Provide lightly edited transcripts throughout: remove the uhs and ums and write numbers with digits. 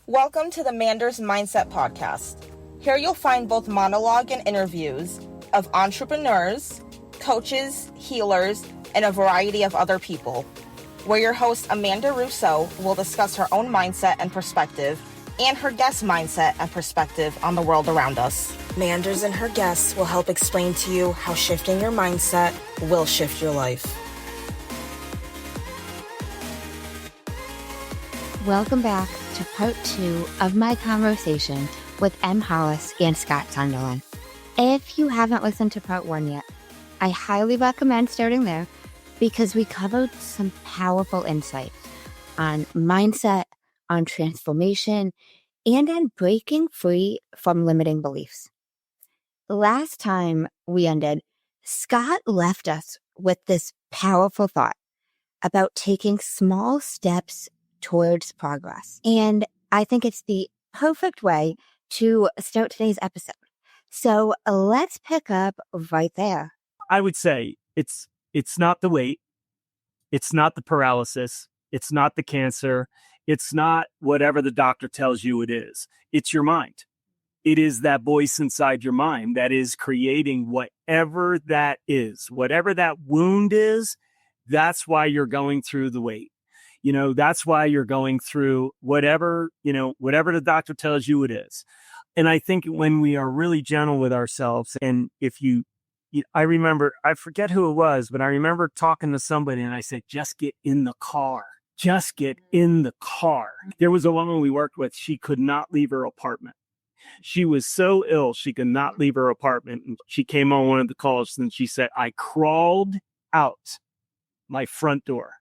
Welcome to the Manders Mindset podcast. Here you'll find both monologue and interviews of entrepreneurs, coaches, healers, and a variety of other people, where your host Amanda Russo will discuss her own mindset and perspective and her guest mindset and perspective on the world around us. Manders and her guests will help explain to you how shifting your mindset will shift your life. Welcome back to part 2 of my conversation with Hollis and Scott Sunderland. If you haven't listened to part 1 yet, I highly recommend starting there because we covered some powerful insights on mindset, on transformation, and on breaking free from limiting beliefs. Last time we ended, Scott left us with this powerful thought about taking small steps towards progress. And I think it's the perfect way to start today's episode. So let's pick up right there. I would say it's not the weight. It's not the paralysis. It's not the cancer. It's not whatever the doctor tells you it is. It's your mind. It is that voice inside your mind that is creating whatever that is. Whatever that wound is, that's why you're going through the weight. That's why you're going through whatever the doctor tells you it is. And I think when we are really gentle with ourselves, and I forget who it was, but I remember talking to somebody and I said, just get in the car. Just get in the car. There was a woman we worked with. She could not leave her apartment. She was so ill, she could not leave her apartment. And she came on one of the calls and she said, I crawled out my front door.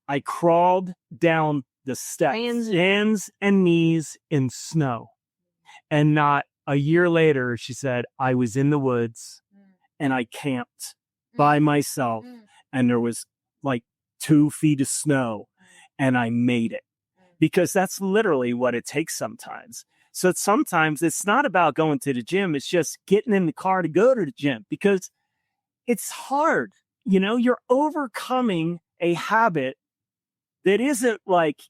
I crawled down the steps, hands and knees in snow. And not a year later, she said, I was in the woods and I camped by myself. And there was like 2 feet of snow and I made it. Because that's literally what it takes sometimes. So sometimes it's not about going to the gym. It's just getting in the car to go to the gym because it's hard. You're overcoming a habit that isn't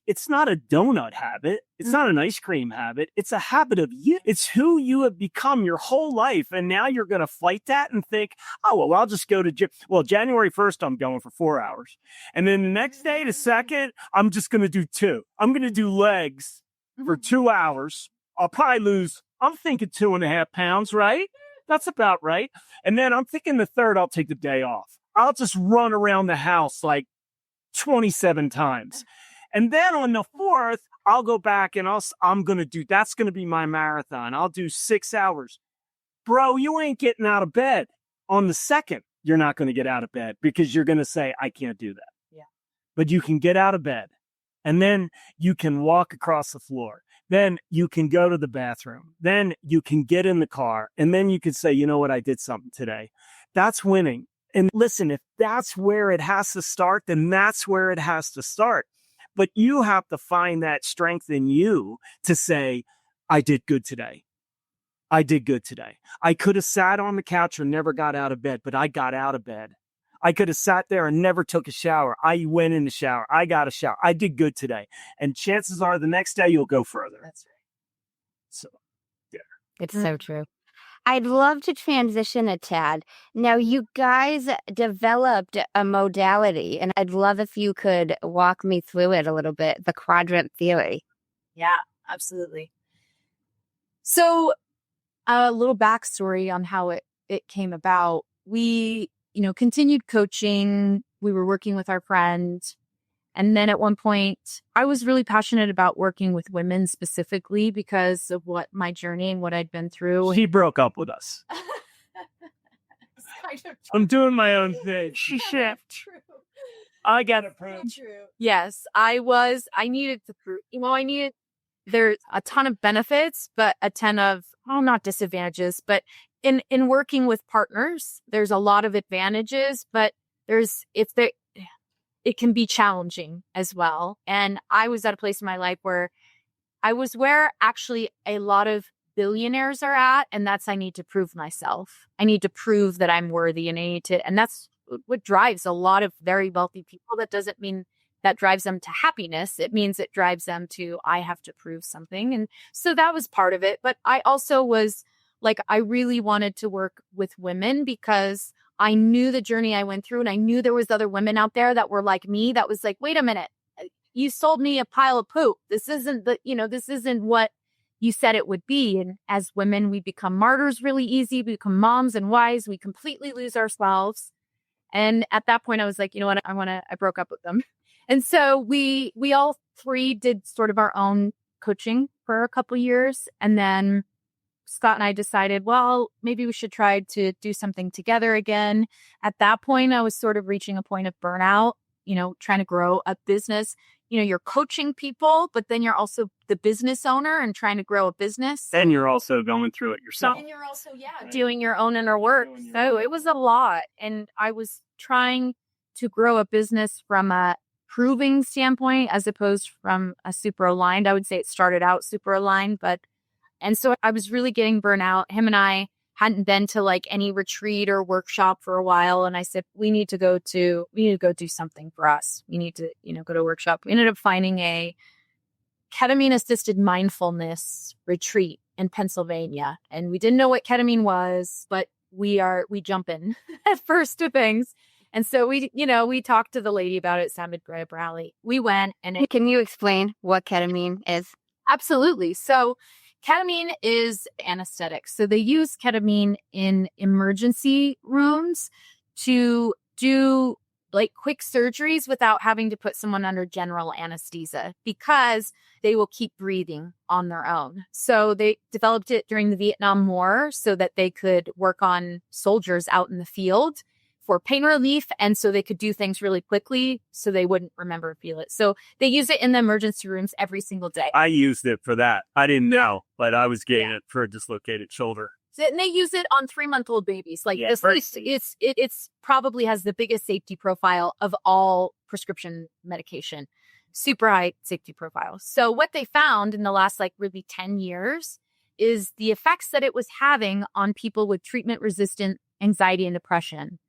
it's not a donut habit. It's not an ice cream habit. It's a habit of you. It's who you have become your whole life. And now you're going to fight that and think, oh, well, I'll just go to gym. Well, January 1st, I'm going for 4 hours. And then the next day, the 2nd, I'm just going to do 2. I'm going to do legs for 2 hours. I'll probably lose, I'm thinking 2.5 pounds, right? That's about right. And then I'm thinking the 3rd, I'll take the day off. I'll just run around the house 27 times. And then on the 4th, I'll go back and that's going to be my marathon. I'll do 6 hours. Bro, you ain't getting out of bed. On the 2nd, you're not going to get out of bed because you're going to say, I can't do that. Yeah. But you can get out of bed and then you can walk across the floor. Then you can go to the bathroom. Then you can get in the car. And then you can say, you know what? I did something today. That's winning. And listen, if that's where it has to start, then that's where it has to start. But you have to find that strength in you to say, I did good today. I did good today. I could have sat on the couch or never got out of bed, but I got out of bed. I could have sat there and never took a shower. I went in the shower. I got a shower. I did good today. And chances are the next day you'll go further. That's right. So, yeah. It's so true. I'd love to transition a tad. Now, you guys developed a modality, and I'd love if you could walk me through it a little bit, the Quadrant Theory. Yeah, absolutely. So a little backstory on how it came about. We, continued coaching. We were working with our friends. And then at one point, I was really passionate about working with women specifically because of what my journey and what I'd been through. He broke up with us. I'm doing my own thing. She shift. I got it proved. Yes, I needed to prove, there's a ton of benefits, but a ton of, not disadvantages, but in working with partners, there's a lot of advantages, but it can be challenging as well. And I was at a place in my life where actually a lot of billionaires are at, and that's, I need to prove myself. I need to prove that I'm worthy, and and that's what drives a lot of very wealthy people. That doesn't mean that drives them to happiness. It means it drives them to, I have to prove something. And so that was part of it. But I also was like, I really wanted to work with women because I knew the journey I went through, and I knew there was other women out there that were like me, that was like, wait a minute, you sold me a pile of poop. This isn't this isn't what you said it would be. And as women, we become martyrs really easy. We become moms and wives. We completely lose ourselves. And at that point, I was like, you know what? I broke up with them. And so we all three did sort of our own coaching for a couple years. And then Scott and I decided, well, maybe we should try to do something together again. At that point, I was sort of reaching a point of burnout, trying to grow a business. You're coaching people, but then you're also the business owner and trying to grow a business. And you're also going through it yourself. And you're also, doing your own inner work. So it was a lot. And I was trying to grow a business from a proving standpoint as opposed from a super aligned. I would say it started out super aligned, and so I was really getting burnt out. Him and I hadn't been to like any retreat or workshop for a while. And I said, we need to go do something for us. We need to, go to a workshop. We ended up finding a ketamine-assisted mindfulness retreat in Pennsylvania. And we didn't know what ketamine was, but we jump in at first to things. And so we talked to the lady about it. It sounded great, Bradley. We went and Can you explain what ketamine is? Absolutely. So ketamine is anesthetic. So they use ketamine in emergency rooms to do like quick surgeries without having to put someone under general anesthesia because they will keep breathing on their own. So they developed it during the Vietnam War so that they could work on soldiers out in the field for pain relief. And so they could do things really quickly so they wouldn't remember or feel it. So they use it in the emergency rooms every single day. I used it for that. I didn't know, but I was getting it for a dislocated shoulder. And they use it on 3-month-old babies. Like it's probably has the biggest safety profile of all prescription medication. Super high safety profile. So what they found in the last really 10 years is the effects that it was having on people with treatment-resistant anxiety and depression.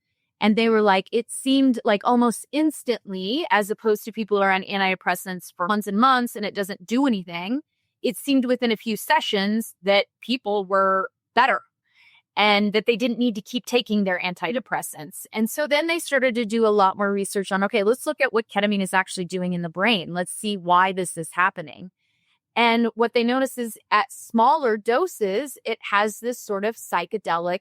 And they were like, it seemed like almost instantly, as opposed to people who are on antidepressants for months and months and it doesn't do anything. It seemed within a few sessions that people were better and that they didn't need to keep taking their antidepressants. And so then they started to do a lot more research on, okay, let's look at what ketamine is actually doing in the brain. Let's see why this is happening. And what they notice is at smaller doses, it has this sort of psychedelic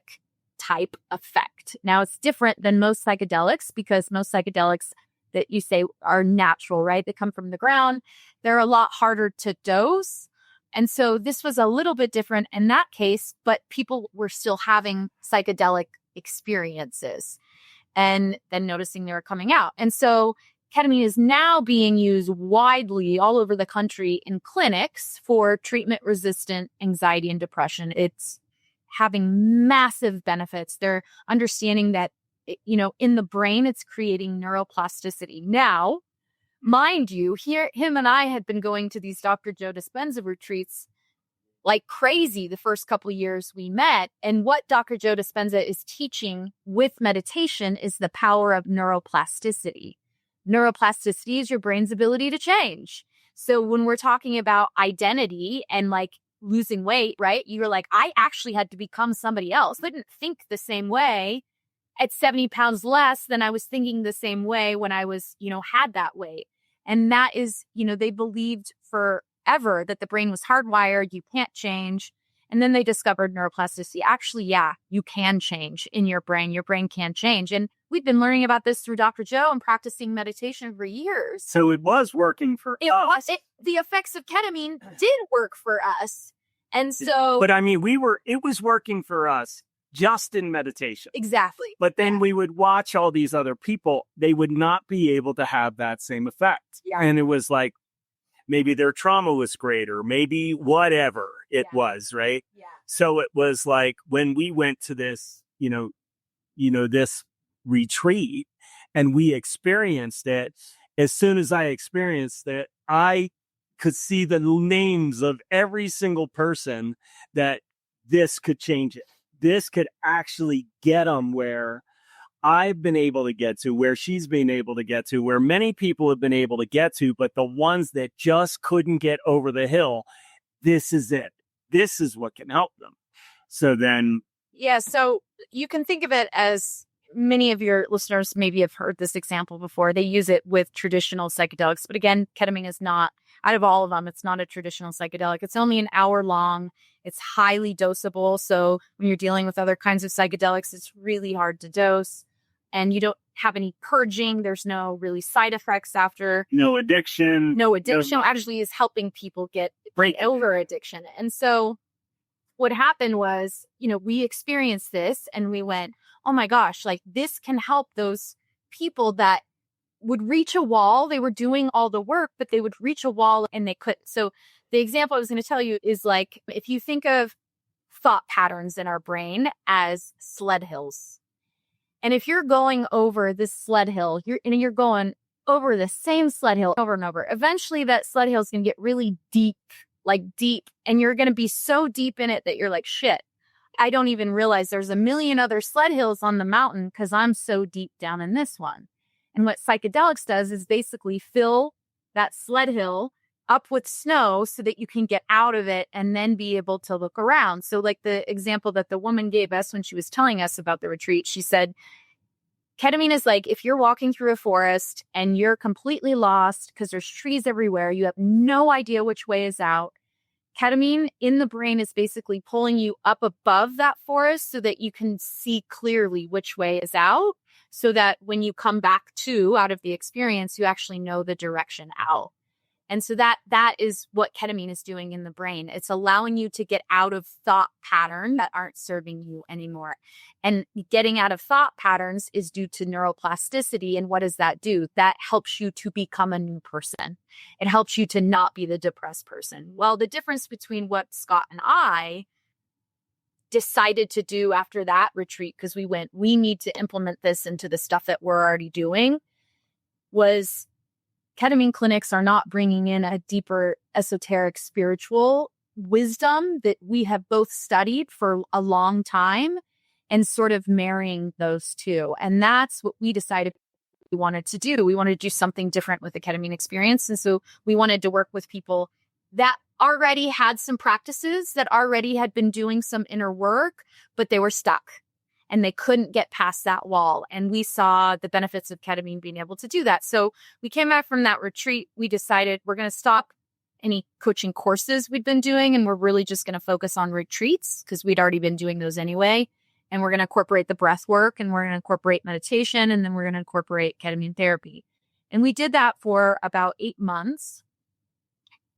type effect. Now, it's different than most psychedelics because most psychedelics that you say are natural, right? They come from the ground. They're a lot harder to dose. And so this was a little bit different in that case, but people were still having psychedelic experiences and then noticing they were coming out. And so ketamine is now being used widely all over the country in clinics for treatment-resistant anxiety and depression. It's having massive benefits. They're understanding that, in the brain, it's creating neuroplasticity. Now, mind you, him and I had been going to these Dr. Joe Dispenza retreats like crazy the first couple of years we met. And what Dr. Joe Dispenza is teaching with meditation is the power of neuroplasticity. Neuroplasticity is your brain's ability to change. So when we're talking about identity and losing weight, right? You're like, I actually had to become somebody else. I didn't think the same way at 70 pounds less than I was thinking the same way when I was, had that weight. And that is, they believed forever that the brain was hardwired. You can't change. And then they discovered neuroplasticity. Actually, yeah, you can change in your brain. Your brain can change. And we've been learning about this through Dr. Joe and practicing meditation for years. So it was working for us. The effects of ketamine did work for us. And so, but I mean, it was working for us just in meditation. Exactly. But then we would watch all these other people. They would not be able to have that same effect. Yeah. And it was like, maybe their trauma was greater, maybe whatever it was, right? Yeah. So it was like when we went to this, this retreat and we experienced it, as soon as I experienced it, I could see the names of every single person that this could change it. This could actually get them where I've been able to get to, where she's been able to get to, where many people have been able to get to, but the ones that just couldn't get over the hill, this is it. This is what can help them. So then. Yeah. So you can think of it as, many of your listeners maybe have heard this example before. They use it with traditional psychedelics. But again, ketamine is not, out of all of them, it's not a traditional psychedelic. It's only an hour long. It's highly dosable. So when you're dealing with other kinds of psychedelics, it's really hard to dose. And you don't have any purging. There's no really side effects after. No addiction. No addiction. Actually is helping people get over addiction. And so what happened was, we experienced this and we went, oh my gosh, like this can help those people that would reach a wall. They were doing all the work, but they would reach a wall and they couldn't. So the example I was going to tell you is like, if you think of thought patterns in our brain as sled hills, and if you're going over this sled hill, you're going over the same sled hill over and over, eventually that sled hill is going to get really deep, and you're going to be so deep in it that you're like, shit, I don't even realize there's a million other sled hills on the mountain because I'm so deep down in this one. And what psychedelics does is basically fill that sled hill up with snow so that you can get out of it and then be able to look around. So like the example that the woman gave us when she was telling us about the retreat, she said, ketamine is like if you're walking through a forest and you're completely lost because there's trees everywhere, you have no idea which way is out. Ketamine in the brain is basically pulling you up above that forest so that you can see clearly which way is out, so that when you come back out of the experience, you actually know the direction out. And so that is what ketamine is doing in the brain. It's allowing you to get out of thought patterns that aren't serving you anymore. And getting out of thought patterns is due to neuroplasticity. And what does that do? That helps you to become a new person. It helps you to not be the depressed person. Well, the difference between what Scott and I decided to do after that retreat, because we need to implement this into the stuff that we're already doing, was ketamine clinics are not bringing in a deeper esoteric spiritual wisdom that we have both studied for a long time and sort of marrying those two. And that's what we decided we wanted to do. We wanted to do something different with the ketamine experience. And so we wanted to work with people that already had some practices, that already had been doing some inner work, but they were stuck and they couldn't get past that wall. And we saw the benefits of ketamine being able to do that. So we came back from that retreat. We decided we're going to stop any coaching courses we'd been doing, and we're really just going to focus on retreats because we'd already been doing those anyway. And we're going to incorporate the breath work, and we're going to incorporate meditation, and then we're going to incorporate ketamine therapy. And we did that for about 8 months.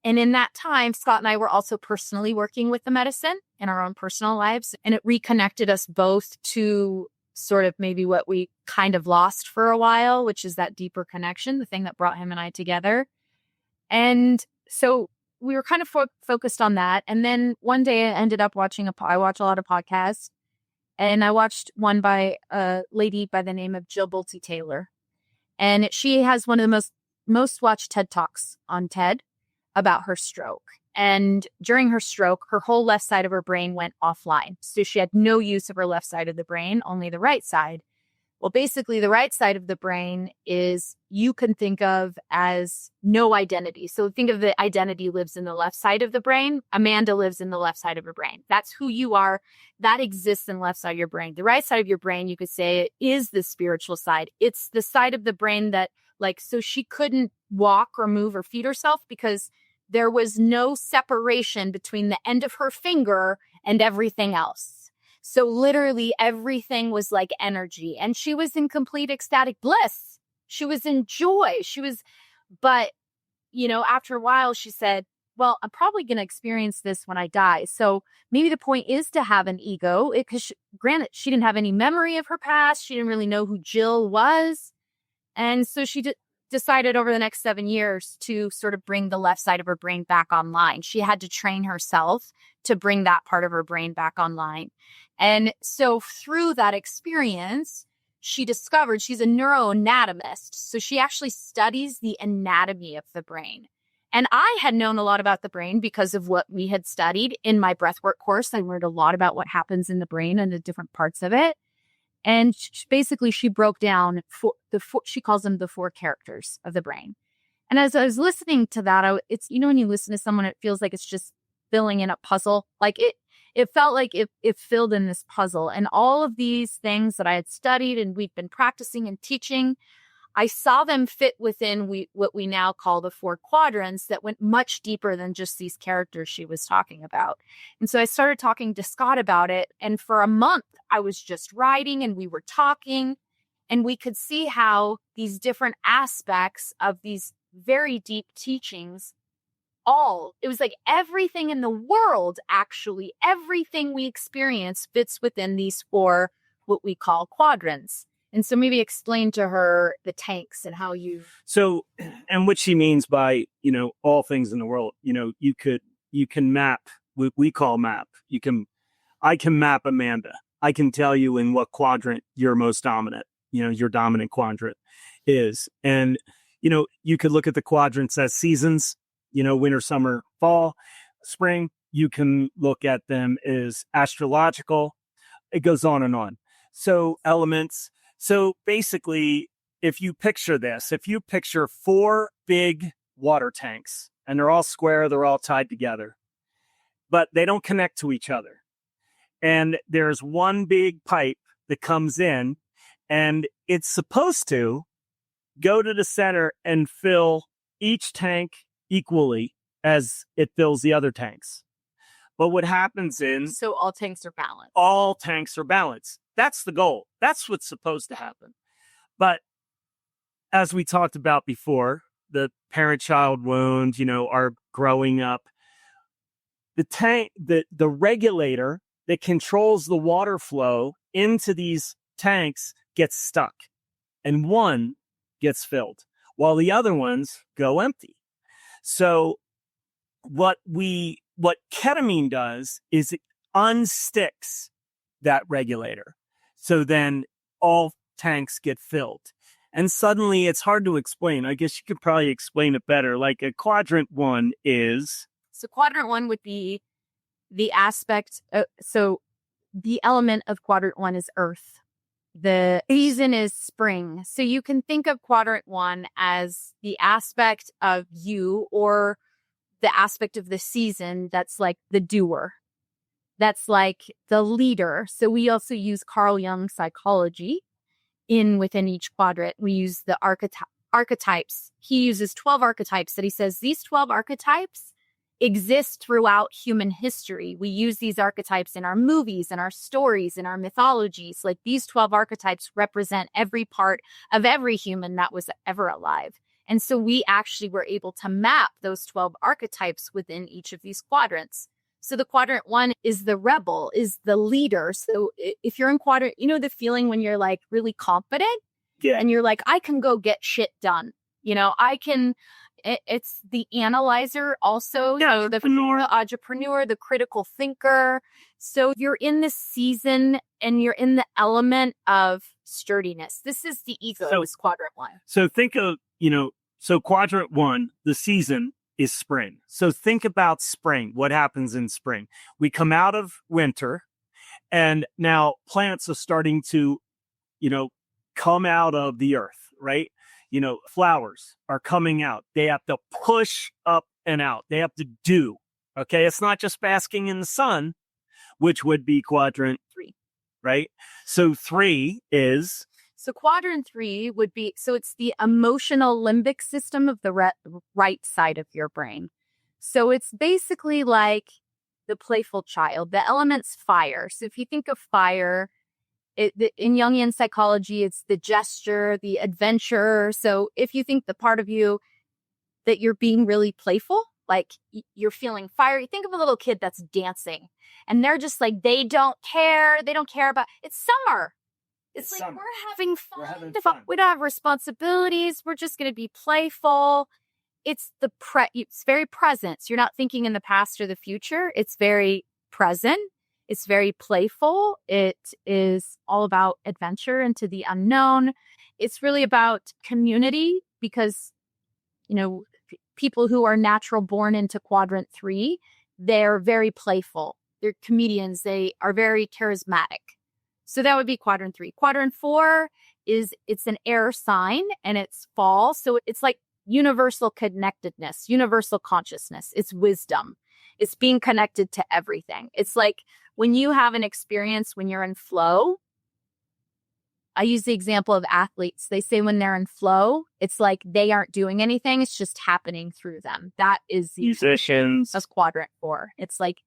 And in that time, Scott and I were also personally working with the medicine in our own personal lives. And it reconnected us both to sort of maybe what we kind of lost for a while, which is that deeper connection, the thing that brought him and I together. And so we were kind of focused on that. And then one day I ended up watching I watch a lot of podcasts. And I watched one by a lady by the name of Jill Bolte Taylor. And she has one of the most watched TED Talks on TED about her stroke. And during her stroke, her whole left side of her brain went offline. So she had no use of her left side of the brain, only the right side. Well, basically, the right side of the brain is you can think of as no identity. So think of the identity lives in the left side of the brain. Amanda lives in the left side of her brain. That's who you are. That exists in the left side of your brain. The right side of your brain, you could say, is the spiritual side. It's the side of the brain that, so she couldn't walk or move or feed herself because there was no separation between the end of her finger and everything else. So literally everything was like energy, and she was in complete ecstatic bliss. She was in joy. But after a while she said, well, I'm probably going to experience this when I die. So maybe the point is to have an ego, because granted, she didn't have any memory of her past. She didn't really know who Jill was. And so she decided over the next 7 years to sort of bring the left side of her brain back online. She had to train herself to bring that part of her brain back online. And so through that experience, she discovered she's a neuroanatomist. So she actually studies the anatomy of the brain. And I had known a lot about the brain because of what we had studied in my breathwork course. I learned a lot about what happens in the brain and the different parts of it. And basically she broke down she calls them the 4 characters of the brain. And as I was listening to that, it's, when you listen to someone, it feels like it's just filling in a puzzle. Like it felt like it filled in this puzzle, and all of these things that I had studied and we'd been practicing and teaching, I saw them fit within what we now call the 4 quadrants that went much deeper than just these characters she was talking about. And so I started talking to Scott about it. And for a month, I was just writing and we were talking, and we could see how these different aspects of these very deep teachings, it was like everything in the world, actually, everything we experience fits within these 4, what we call quadrants. And so maybe explain to her the tanks and how So, and what she means by, all things in the world, you can map what we call map. I can map Amanda. I can tell you in what quadrant you're most dominant, your dominant quadrant is. And, you could look at the quadrants as seasons, winter, summer, fall, spring. You can look at them as astrological. It goes on and on. So elements. So basically, if you picture 4 big water tanks, and they're all square, they're all tied together, but they don't connect to each other. And there's one big pipe that comes in, and it's supposed to go to the center and fill each tank equally as it fills the other tanks. But what happens so all tanks are balanced. All tanks are balanced. That's the goal. That's what's supposed to happen. But as we talked about before, the parent-child wound, are growing up. The tank, the regulator that controls the water flow into these tanks gets stuck, and one gets filled while the other ones go empty. So what ketamine does is it unsticks that regulator. So then all tanks get filled. And suddenly it's hard to explain. I guess you could probably explain it better. Like a quadrant 1 is. So quadrant 1 would be the aspect. So the element of quadrant 1 is earth. The season is spring. So you can think of quadrant 1 as the aspect of you, or the aspect of the season that's like the doer. That's like the leader. So we also use Carl Jung psychology within each quadrant. We use the archetypes. He uses 12 archetypes that he says these 12 archetypes exist throughout human history. We use these archetypes in our movies, in our stories, in our mythologies. Like these 12 archetypes represent every part of every human that was ever alive. And so we actually were able to map those 12 archetypes within each of these quadrants. So the quadrant 1 is the rebel, is the leader. So if you're in quadrant, the feeling when you're like really confident, and you're like, I can go get shit done. It's the analyzer also, the entrepreneur, the critical thinker. So you're in this season and you're in the element of sturdiness. This is the ego, is quadrant 1. So think of, so quadrant 1, the season is spring. So think about spring. What happens in spring? We come out of winter, and now plants are starting to, come out of the earth, right? Flowers are coming out. They have to push up and out. They have to do. Okay. It's not just basking in the sun, which would be quadrant 3, right? So 3 is. So quadrant 3 would be, so it's the emotional limbic system of the right side of your brain. So it's basically like the playful child. The element's fire. So if you think of fire, in Jungian psychology, it's the gesture, the adventure. So if you think the part of you that you're being really playful, like you're feeling fiery, think of a little kid that's dancing and they're just like, they don't care. They don't care about, it's summer. It's like, summer. We're having fun. We don't have responsibilities. We're just going to be playful. It's it's very present. So you're not thinking in the past or the future. It's very present. It's very playful. It is all about adventure into the unknown. It's really about community because, people who are natural born into quadrant 3, they're very playful. They're comedians. They are very charismatic. So that would be quadrant 3. Quadrant 4 it's an air sign and it's fall. So it's like universal connectedness, universal consciousness. It's wisdom. It's being connected to everything. It's like when you have an experience when you're in flow. I use the example of athletes. They say when they're in flow, it's like they aren't doing anything. It's just happening through them. That is the Musicians. That's quadrant 4. It's like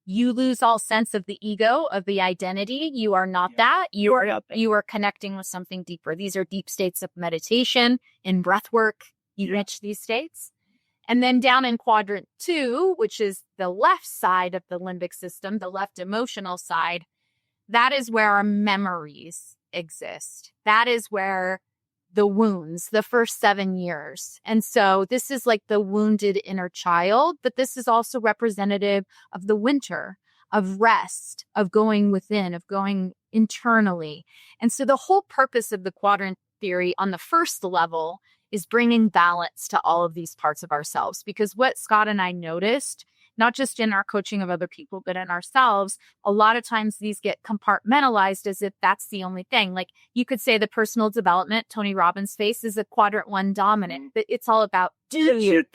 you lose all sense of the ego, of the identity. You are not that. You are connecting with something deeper. These are deep states of meditation. In breath work, you reach these states. And then down in quadrant 2, which is the left side of the limbic system, the left emotional side, that is where our memories exist. That is where the wounds, the first 7 years. And so this is like the wounded inner child, but this is also representative of the winter, of rest, of going within, of going internally. And so the whole purpose of the quadrant theory on the first level is bringing balance to all of these parts of ourselves. Because what Scott and I noticed, not just in our coaching of other people, but in ourselves, a lot of times these get compartmentalized as if that's the only thing. Like you could say the personal development, Tony Robbins' face is a quadrant 1 dominant, but it's all about do you.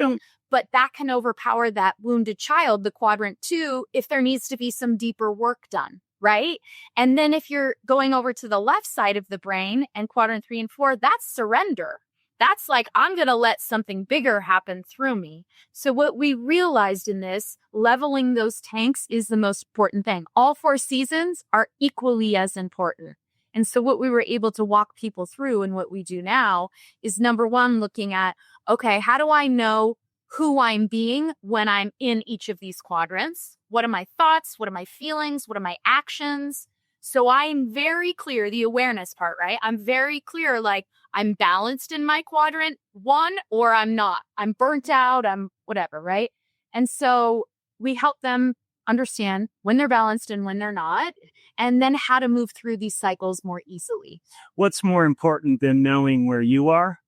But that can overpower that wounded child, the quadrant 2, if there needs to be some deeper work done, right? And then if you're going over to the left side of the brain and quadrant 3 and 4, that's surrender. That's like, I'm going to let something bigger happen through me. So what we realized in this, leveling those tanks is the most important thing. All 4 seasons are equally as important. And so what we were able to walk people through and what we do now is number 1, looking at, okay, how do I know who I'm being when I'm in each of these quadrants? What are my thoughts? What are my feelings? What are my actions? So I'm very clear, the awareness part, right? I'm very clear, like I'm balanced in my quadrant 1 or I'm not. I'm burnt out, I'm whatever, right? And so we help them understand when they're balanced and when they're not, and then how to move through these cycles more easily. What's more important than knowing where you are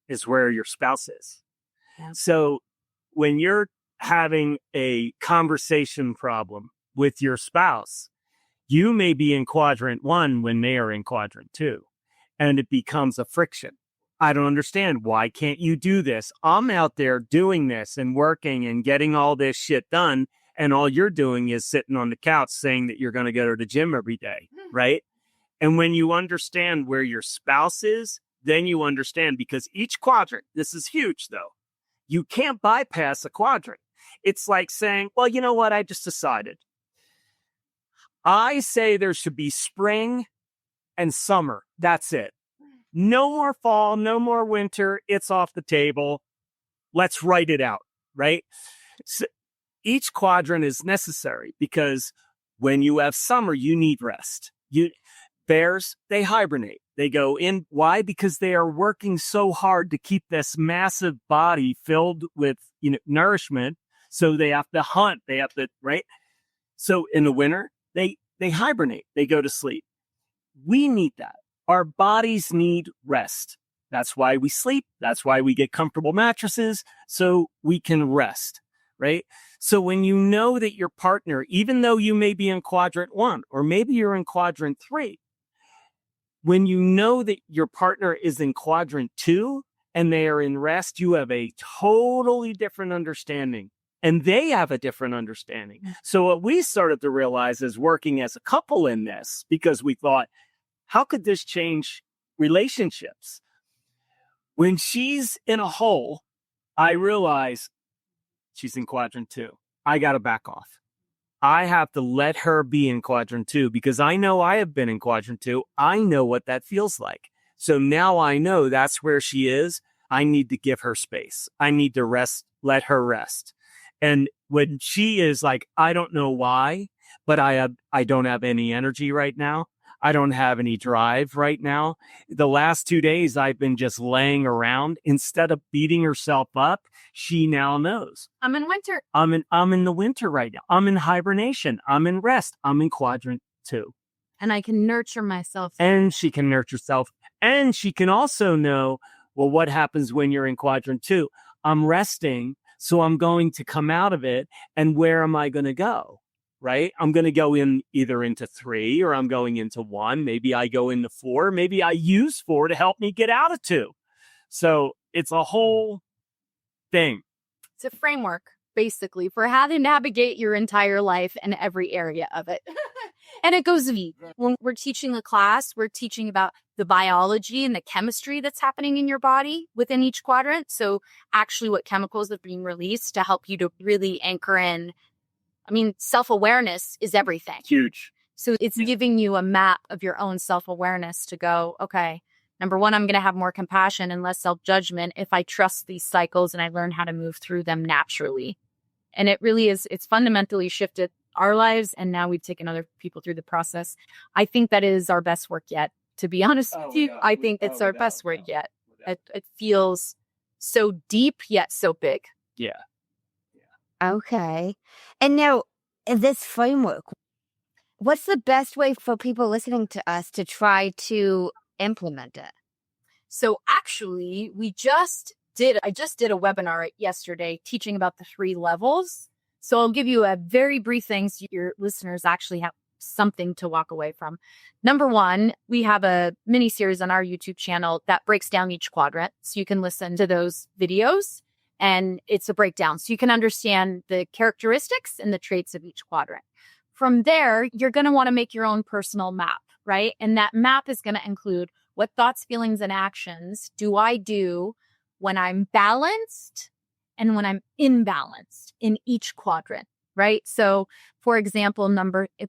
is where your spouse is. Yeah. So when you're having a conversation problem with your spouse, you may be in quadrant 1 when they are in quadrant 2, and it becomes a friction. I don't understand. Why can't you do this? I'm out there doing this and working and getting all this shit done, and all you're doing is sitting on the couch saying that you're going to go to the gym every day, right? And when you understand where your spouse is, then you understand, because each quadrant, this is huge though, you can't bypass a quadrant. It's like saying, well, you know what? I just decided. I say there should be spring and summer. That's it. No more fall, no more winter. It's off the table. Let's write it out, right? So each quadrant is necessary because when you have summer, you need rest. Bears, they hibernate. They go in. Why? Because they are working so hard to keep this massive body filled with nourishment. So they have to hunt. They have to, right? So in the winter, they hibernate. They go to sleep. We need that. Our bodies need rest. That's why we sleep. That's why we get comfortable mattresses, so we can rest, right? So when you know that your partner, even though you may be in quadrant 1, or maybe you're in quadrant 3, when you know that your partner is in quadrant 2 and they are in rest, you have a totally different understanding. And they have a different understanding. So what we started to realize is working as a couple in this, because we thought, how could this change relationships? When she's in a hole, I realize she's in quadrant 2. I got to back off. I have to let her be in quadrant 2 because I know I have been in quadrant 2. I know what that feels like. So now I know that's where she is. I need to give her space. I need to rest, let her rest. And when she is like, I don't know why, but I don't have any energy right now. I don't have any drive right now. The last 2 days, I've been just laying around. Instead of beating herself up, she now knows. I'm in winter. I'm in the winter right now. I'm in hibernation. I'm in rest. I'm in quadrant 2. And I can nurture myself. And she can nurture herself. And she can also know, well, what happens when you're in quadrant 2? I'm resting. So I'm going to come out of it. And where am I going to go? right? I'm going to go in either into 3 or I'm going into 1. Maybe I go into 4. Maybe I use 4 to help me get out of 2. So it's a whole thing. It's a framework, basically, for how to navigate your entire life and every area of it. And it goes deep. When we're teaching a class, we're teaching about the biology and the chemistry that's happening in your body within each quadrant. So actually what chemicals are being released to help you to really anchor in. I mean, self-awareness is everything. Huge. So it's giving you a map of your own self-awareness to go, okay, number one, I'm going to have more compassion and less self-judgment if I trust these cycles and I learn how to move through them naturally. And it really is, it's fundamentally shifted our lives. And now we've taken other people through the process. I think that is our best work yet. To be honest with you, I think it's our best work yet. It feels so deep, yet so big. Yeah. Okay. And now, in this framework, what's the best way for people listening to us to try to implement it? So actually, I just did a webinar yesterday teaching about the 3 levels. So I'll give you a very brief thing so your listeners actually have something to walk away from. Number 1, we have a mini series on our YouTube channel that breaks down each quadrant. So you can listen to those videos and it's a breakdown. So you can understand the characteristics and the traits of each quadrant. From there, you're going to want to make your own personal map, right? And that map is going to include what thoughts, feelings, and actions do I do when I'm balanced and when I'm imbalanced in each quadrant, right? So for example,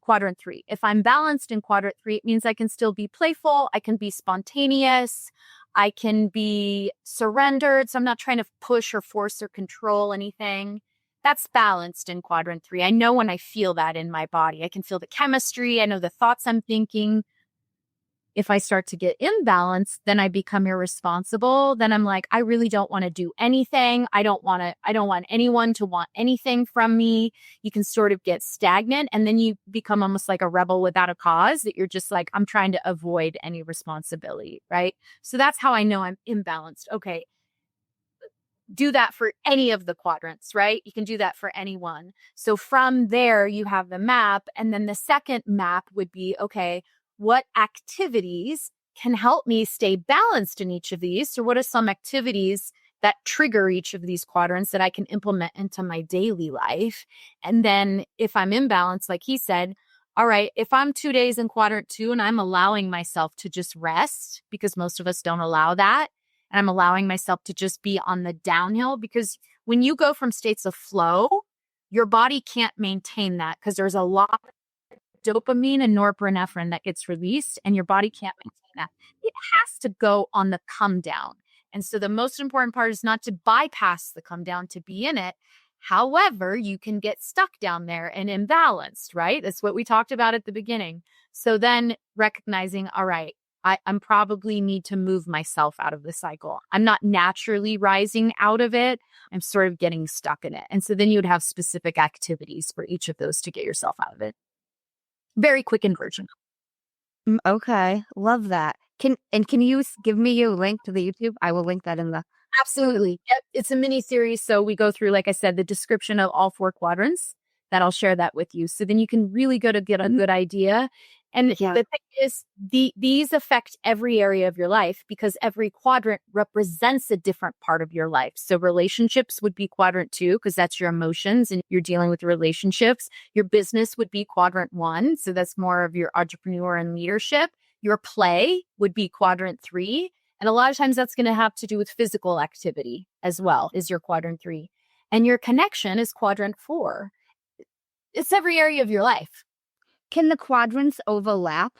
quadrant 3, if I'm balanced in quadrant 3, it means I can still be playful. I can be spontaneous. I can be surrendered. So I'm not trying to push or force or control anything. That's balanced in quadrant 3. I know when I feel that in my body. I can feel the chemistry. I know the thoughts I'm thinking. If I start to get imbalanced, then I become irresponsible. Then I'm like, I really don't want to do anything. I don't want anyone to want anything from me. You can sort of get stagnant and then you become almost like a rebel without a cause, that you're just like, I'm trying to avoid any responsibility, right? So that's how I know I'm imbalanced. Okay. Do that for any of the quadrants, right? You can do that for anyone. So from there, you have the map. And then the second map would be, okay, what activities can help me stay balanced in each of these? So what are some activities that trigger each of these quadrants that I can implement into my daily life? And then if I'm imbalanced, like he said, all right, if I'm 2 days in quadrant 2 and I'm allowing myself to just rest, because most of us don't allow that, and I'm allowing myself to just be on the downhill, because when you go from states of flow, your body can't maintain that because there's a lot of dopamine and norepinephrine that gets released and your body can't maintain that. It has to go on the come down. And so the most important part is not to bypass the come down, to be in it. However, you can get stuck down there and imbalanced, right? That's what we talked about at the beginning. So then recognizing, all right, I'm probably need to move myself out of the cycle. I'm not naturally rising out of it. I'm sort of getting stuck in it. And so then you'd have specific activities for each of those to get yourself out of it. Very quick inversion. Okay. Love that. Can you give me your link to the YouTube? I will link that in the... Absolutely. Yep. It's a mini series. So we go through, like I said, the description of all 4 quadrants. That I'll share that with you. So then you can really go to get a good idea. And the thing is, these affect every area of your life because every quadrant represents a different part of your life. So relationships would be quadrant 2 because that's your emotions and you're dealing with relationships. Your business would be quadrant 1. So that's more of your entrepreneur and leadership. Your play would be quadrant 3. And a lot of times that's going to have to do with physical activity as well, is your quadrant 3. And your connection is quadrant 4. It's every area of your life. Can the quadrants overlap?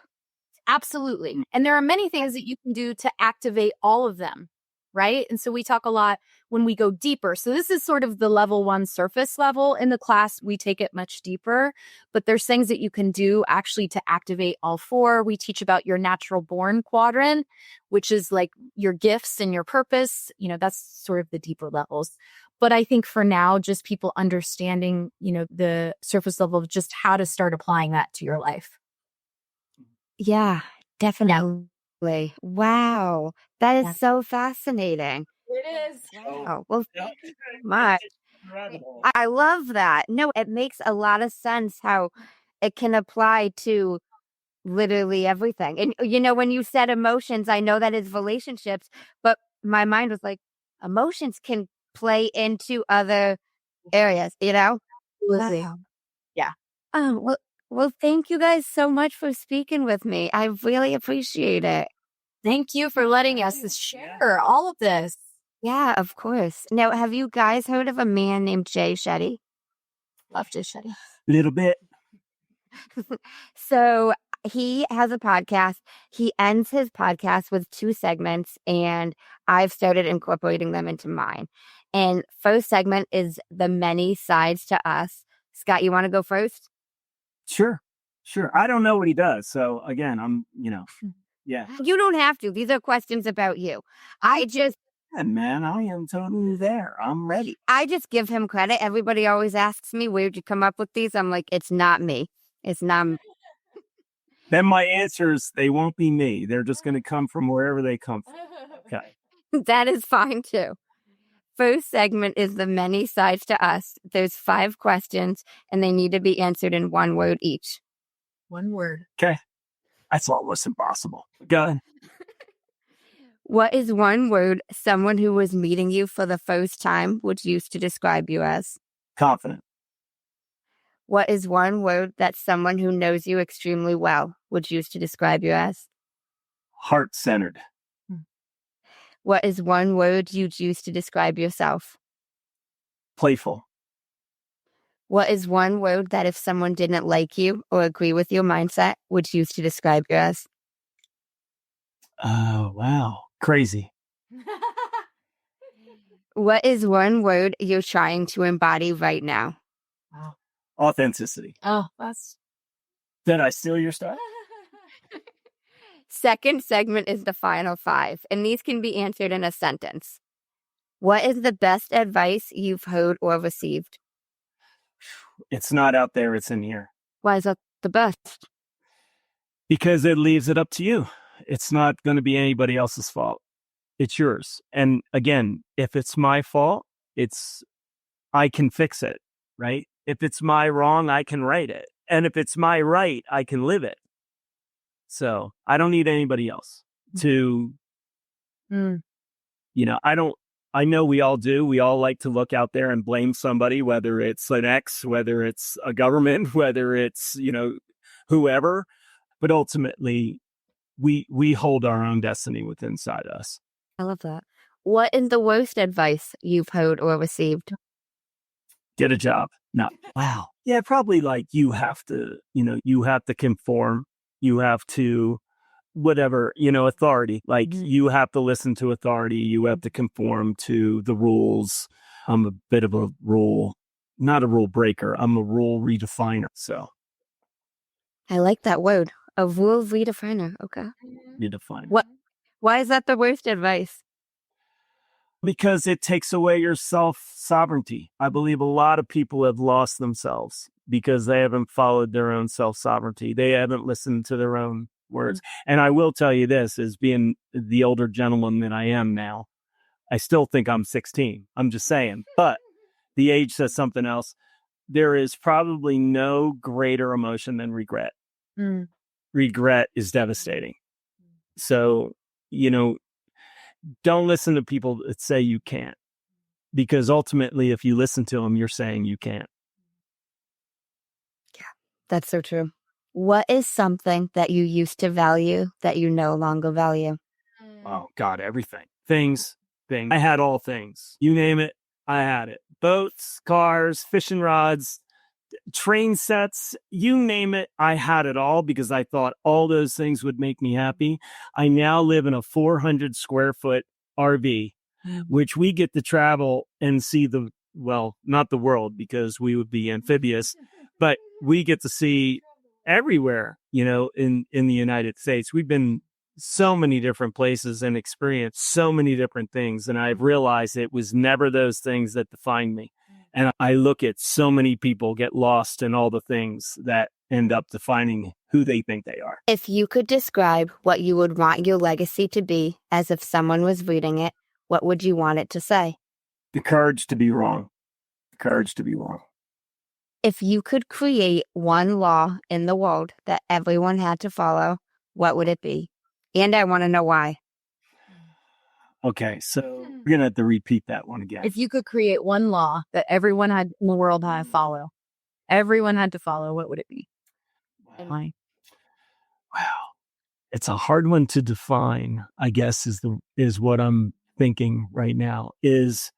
Absolutely. And there are many things that you can do to activate all of them, right? And so we talk a lot when we go deeper. So this is sort of the level 1 surface level. In the class, we take it much deeper, but there's things that you can do actually to activate all 4. We teach about your natural born quadrant, which is like your gifts and your purpose. That's sort of the deeper levels. But I think for now, just people understanding, the surface level of just how to start applying that to your life. Yeah, definitely. Yeah. Wow. That is so fascinating. It is. Wow. Well, thank you so much. rabbit hole. I love that. No, it makes a lot of sense how it can apply to literally everything. And when you said emotions, I know that is relationships, but my mind was like, emotions can play into other areas, Absolutely. Wow. Yeah. Well, thank you guys so much for speaking with me. I really appreciate it. Thank you for letting us share all of this. Yeah, of course. Now, have you guys heard of a man named Jay Shetty? Love to Shetty. Little bit. So he has a podcast. He ends his podcast with 2 segments, and I've started incorporating them into mine. And first segment is the many sides to us. Scott, you want to go first? Sure. I don't know what he does. So again, I'm, yeah. You don't have to. These are questions about you. And man, I am totally there. I'm ready. I just give him credit. Everybody always asks me, where'd you come up with these? I'm like, it's not me. It's not me. Then my answers, they won't be me. They're just going to come from wherever they come from. Okay. That is fine too. First segment is the many sides to us. There's 5 questions, and they need to be answered in 1 word each. 1 word. Okay. That's almost impossible. Go ahead. What is 1 word someone who was meeting you for the first time would use to describe you as? Confident. What is 1 word that someone who knows you extremely well would use to describe you as? Heart-centered. What is 1 word you'd use to describe yourself? Playful. What is 1 word that if someone didn't like you or agree with your mindset would use to describe you as? Oh, wow. Crazy. What is 1 word you're trying to embody right now? Wow. Authenticity. Oh, that's... Did I steal your stuff? Second segment is the final 5, and these can be answered in a sentence. What is the best advice you've heard or received? It's not out there. It's in here. Why is that the best? Because it leaves it up to you. It's not going to be anybody else's fault. It's yours. And again, if it's my fault, I can fix it, right? If it's my wrong, I can right it. And if it's my right, I can live it. So I don't need anybody else to, I know we all do. We all like to look out there and blame somebody, whether it's an ex, whether it's a government, whether it's, whoever. But ultimately, we hold our own destiny within inside us. I love that. What is the worst advice you've heard or received? Get a job. No. Wow. Yeah, probably like you have to conform. You have to, whatever, authority. Like you have to listen to authority. You have to conform to the rules. I'm a bit of a not a rule breaker. I'm a rule redefiner. So. I like that word. A rule redefiner. Okay. Redefine. Why is that the worst advice? Because it takes away your self-sovereignty. I believe a lot of people have lost themselves because they haven't followed their own self-sovereignty. They haven't listened to their own words. And I will tell you this, as being the older gentleman that I am now, I still think I'm 16. I'm just saying. But the age says something else. There is probably no greater emotion than regret. Regret is devastating. So, don't listen to people that say you can't, because ultimately, if you listen to them, you're saying you can't. Yeah, that's so true. What is something that you used to value that you no longer value? Oh, God, everything. Things. I had all things. You name it, I had it. Boats, cars, fishing rods, train sets, you name it, I had it all because I thought all those things would make me happy. I now live in a 400 square foot RV, which we get to travel and see not the world because we would be amphibious, but we get to see everywhere, in the United States. We've been so many different places and experienced so many different things. And I've realized it was never those things that defined me. And I look at so many people get lost in all the things that end up defining who they think they are. If you could describe what you would want your legacy to be as if someone was reading it, what would you want it to say? The courage to be wrong. Courage to be wrong. If you could create one law in the world that everyone had to follow, what would it be? And I want to know why. Okay, so we're going to have to repeat that one again. If you could create one law that everyone had in the world had to follow, what would it be? And why? Wow. It's a hard one to define, I guess, is what I'm thinking right now, is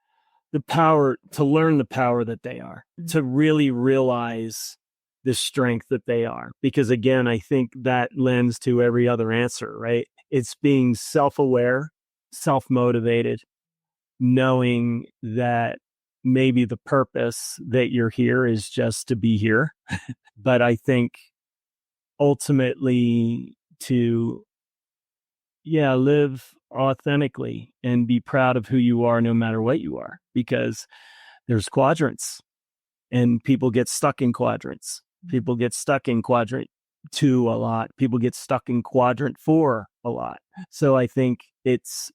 the power to learn the power that they are, to really realize the strength that they are. Because again, I think that lends to every other answer, right? It's being self-aware, self-motivated, knowing that maybe the purpose that you're here is just to be here. But I think ultimately to, live authentically and be proud of who you are no matter what you are, because there's quadrants and people get stuck in quadrants. People get stuck in quadrant 2 a lot. People get stuck in quadrant 4 a lot. So I think it's,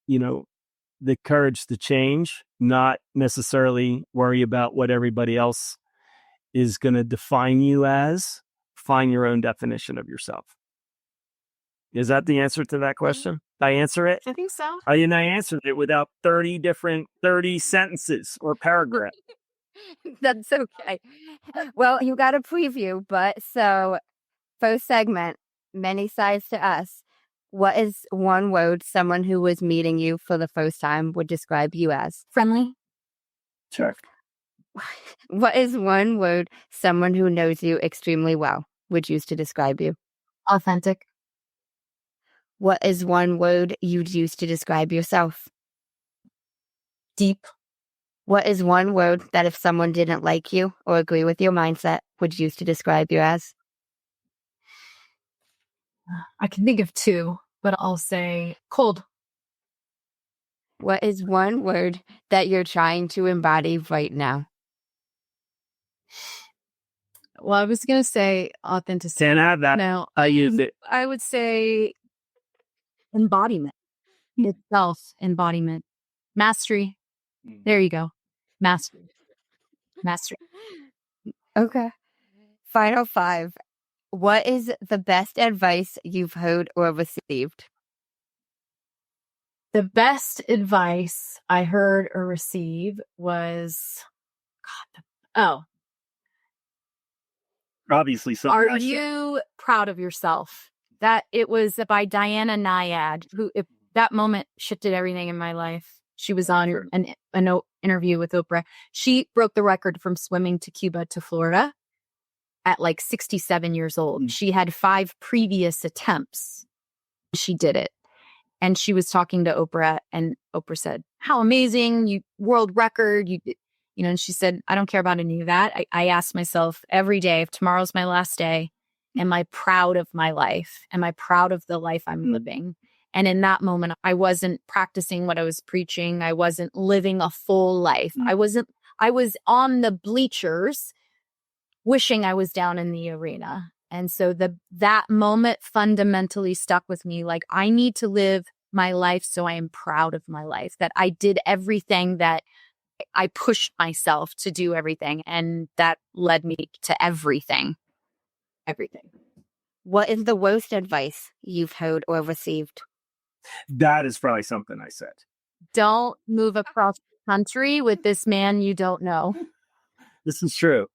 the courage to change, not necessarily worry about what everybody else is going to define you as. Find your own definition of yourself. Is that the answer to that question? Did I answer it? I think so. I answered it without 30 sentences or paragraphs. That's okay. Well, you got a preview, but so first segment, many sides to us. What is one word someone who was meeting you for the first time would describe you as? Friendly. Sure. What is one word someone who knows you extremely well would use to describe you? Authentic. What is one word you'd use to describe yourself? Deep. What is one word that if someone didn't like you or agree with your mindset would use to describe you as? I can think of 2, but I'll say cold. What is one word that you're trying to embody right now? Well, I was going to say authenticity. Can't have that. No, I use it. I would say embodiment itself. Embodiment. Mastery. There you go. Mastery. Okay. Final 5. What is the best advice you've heard or received? The best advice I heard or received was, Obviously, something. are you proud of yourself? That it was by Diana Nyad, who, if that moment shifted everything in my life. She was on an interview with Oprah. She broke the record from swimming to Cuba to Florida at like 67 years old. She had 5 previous attempts. She did it. And she was talking to Oprah, and Oprah said, "How amazing, you world record, and she said, "I don't care about any of that. I ask myself every day, if tomorrow's my last day, am I proud of my life? Am I proud of the life I'm living?" And in that moment, I wasn't practicing what I was preaching. I wasn't living a full life. I was on the bleachers wishing I was down in the arena. And so that moment fundamentally stuck with me. Like, I need to live my life so I am proud of my life, that I did everything, that I pushed myself to do everything. And that led me to everything. Everything. What is the worst advice you've heard or received? That is probably something I said. Don't move across the country with this man you don't know. This is true.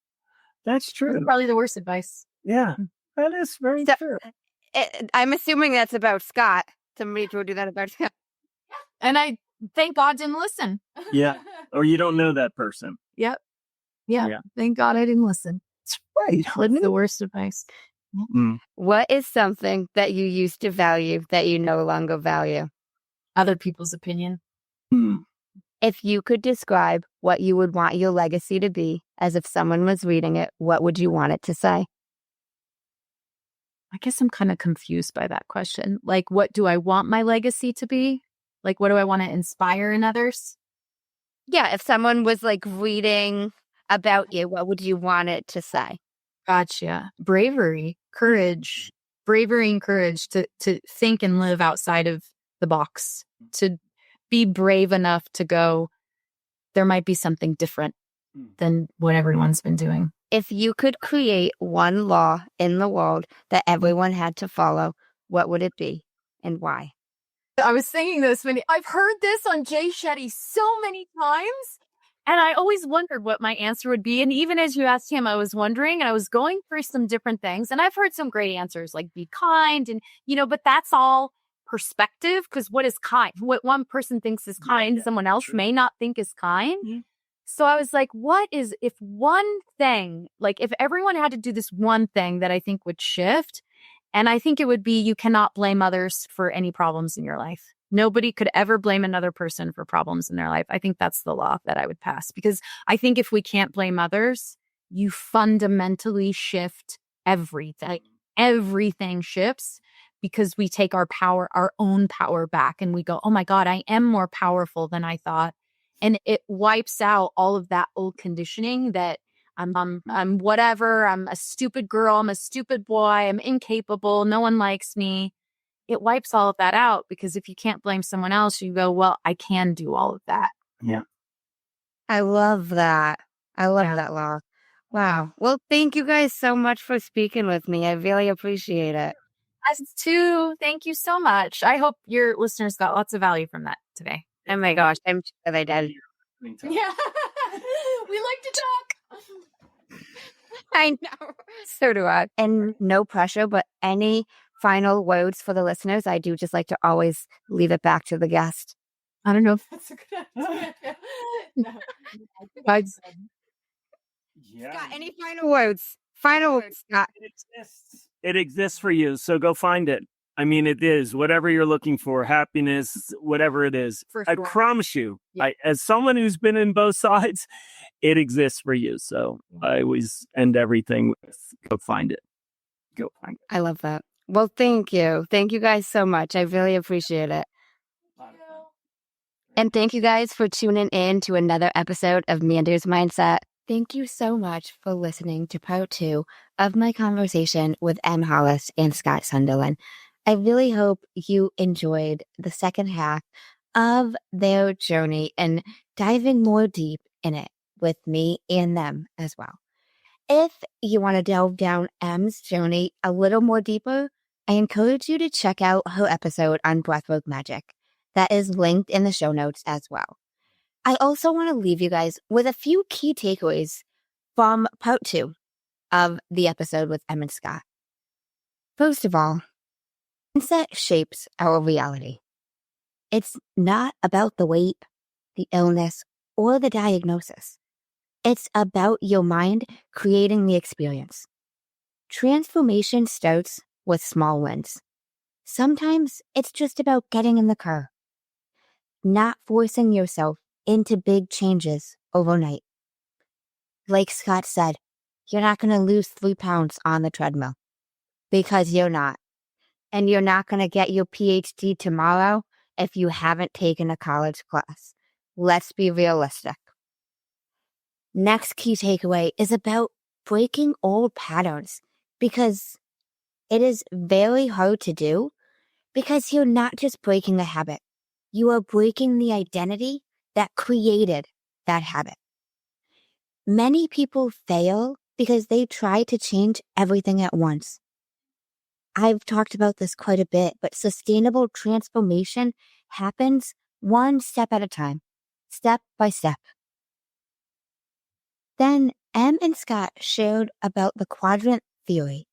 That's true. That's probably the worst advice. Yeah, that is very true. I'm assuming that's about Scott. Somebody told you that about Scott. And I thank God didn't listen. Yeah. Or you don't know that person. Yep. Yeah. Thank God I didn't listen. That's right. That's the worst advice. What is something that you used to value that you no longer value? Other people's opinion. If you could describe what you would want your legacy to be as if someone was reading it, what would you want it to say? I guess I'm kind of confused by that question. Like, what do I want my legacy to be? Like, what do I want to inspire in others? Yeah, if someone was like reading about you, what would you want it to say? Gotcha. Bravery, courage, bravery and courage to think and live outside of the box, to be brave enough to go, there might be something different than what everyone's been doing. If you could create one law in the world that everyone had to follow, what would it be and why? I was thinking this when I've heard this on Jay Shetty so many times, and I always wondered what my answer would be. And even as you asked him, I was wondering, and I was going through some different things, and I've heard some great answers like be kind, and but that's all perspective, because what is kind? What one person thinks is kind, someone else may not think is kind. Mm-hmm. So I was like, what is, if one thing, like if everyone had to do this one thing that I think would shift, and I think it would be, you cannot blame others for any problems in your life. Nobody could ever blame another person for problems in their life. I think that's the law that I would pass, because I think if we can't blame others, you fundamentally shift everything. Everything shifts because we take our power, our own power back, and we go, oh my God, I am more powerful than I thought. And it wipes out all of that old conditioning that I'm whatever, I'm a stupid girl, I'm a stupid boy, I'm incapable, no one likes me. It wipes all of that out, because if you can't blame someone else, you go, well, I can do all of that. Yeah. I love that. I love that law. Wow. Well, thank you guys so much for speaking with me. I really appreciate it. Us too. Thank you so much. I hope your listeners got lots of value from that today. Oh my gosh, I'm sure they did. Yeah. We like to talk. I know. So do I. And no pressure, but any final words for the listeners? I do just like to always leave it back to the guest. I don't know if that's a good idea. No. Yeah. Scott, any final words? Final words, Scott. It exists. It exists for you. So go find it. I mean, it is whatever you're looking for, happiness, whatever it is. For I sure. promise you, Yeah. as someone who's been in both sides, it exists for you. So I always end everything with go find it. Go find it. I love that. Well, thank you. Thank you guys so much. I really appreciate it. And thank you guys for tuning in to another episode of Manders Mindset. Thank you so much for listening to part 2 of my conversation with Hollis and Scott Sunderland. I really hope you enjoyed the second half of their journey and diving more deep in it with me and them as well. If you want to delve down M's journey a little more deeper, I encourage you to check out her episode on breathwork magic. That is linked in the show notes as well. I also want to leave you guys with a few key takeaways from part 2 of the episode with Em and Scott. First of all, mindset shapes our reality. It's not about the weight, the illness, or the diagnosis. It's about your mind creating the experience. Transformation starts with small wins. Sometimes it's just about getting in the car, not forcing yourself into big changes overnight. Like Scott said, you're not going to lose 3 pounds on the treadmill, because you're not. And you're not going to get your PhD tomorrow if you haven't taken a college class. Let's be realistic. Next key takeaway is about breaking old patterns, because it is very hard to do, because you're not just breaking a habit. You are breaking the identity that created that habit. Many people fail because they try to change everything at once. I've talked about this quite a bit, but sustainable transformation happens one step at a time, step by step. Then Em and Scott shared about the Quadrant Theory,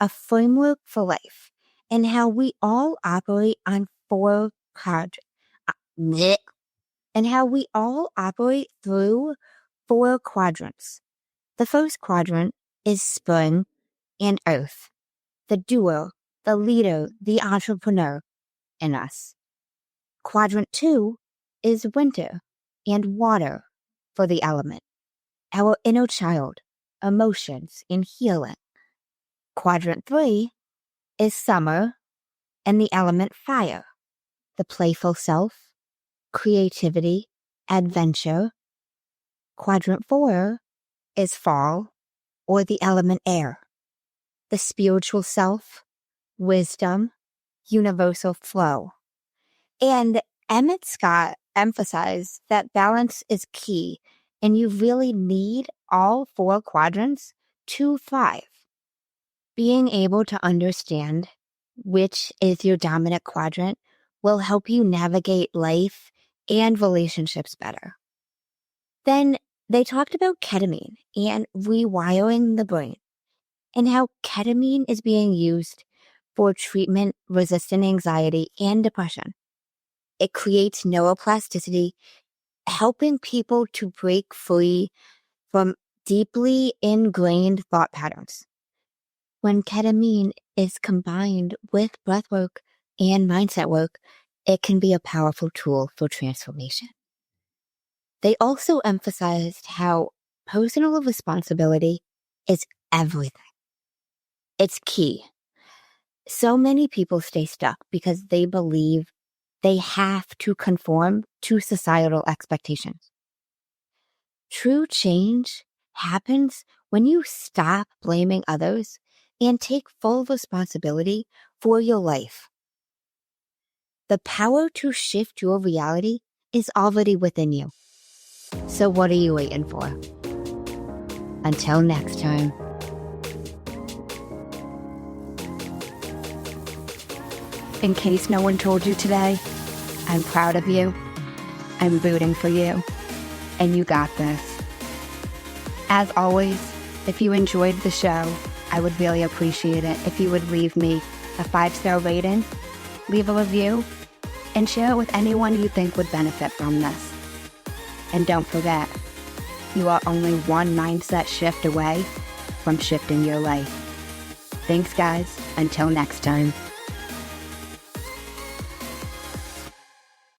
a framework for life, and how we all operate on 4 quadrants. And how we all operate through 4 quadrants. The first quadrant is spring and earth, the doer, the leader, the entrepreneur in us. Quadrant 2 is winter and water for the element, our inner child, emotions, and healing. Quadrant 3 is summer and the element fire, the playful self, creativity, adventure. Quadrant 4 is fall, or the element air, the spiritual self, wisdom, universal flow. And Emmett Scott emphasized that balance is key and you really need all 4 quadrants to thrive. Being able to understand which is your dominant quadrant will help you navigate life and relationships better. Then they talked about ketamine and rewiring the brain, and how ketamine is being used for treatment-resistant anxiety and depression. It creates neuroplasticity, helping people to break free from deeply ingrained thought patterns. When ketamine is combined with breathwork and mindset work, it can be a powerful tool for transformation. They also emphasized how personal responsibility is everything. It's key. So many people stay stuck because they believe they have to conform to societal expectations. True change happens when you stop blaming others and take full responsibility for your life. The power to shift your reality is already within you. So what are you waiting for? Until next time. In case no one told you today, I'm proud of you. I'm rooting for you. And you got this. As always, if you enjoyed the show, I would really appreciate it if you would leave me a 5-star rating, leave a review, and share it with anyone you think would benefit from this. And don't forget, you are only one mindset shift away from shifting your life. Thanks, guys. Until next time.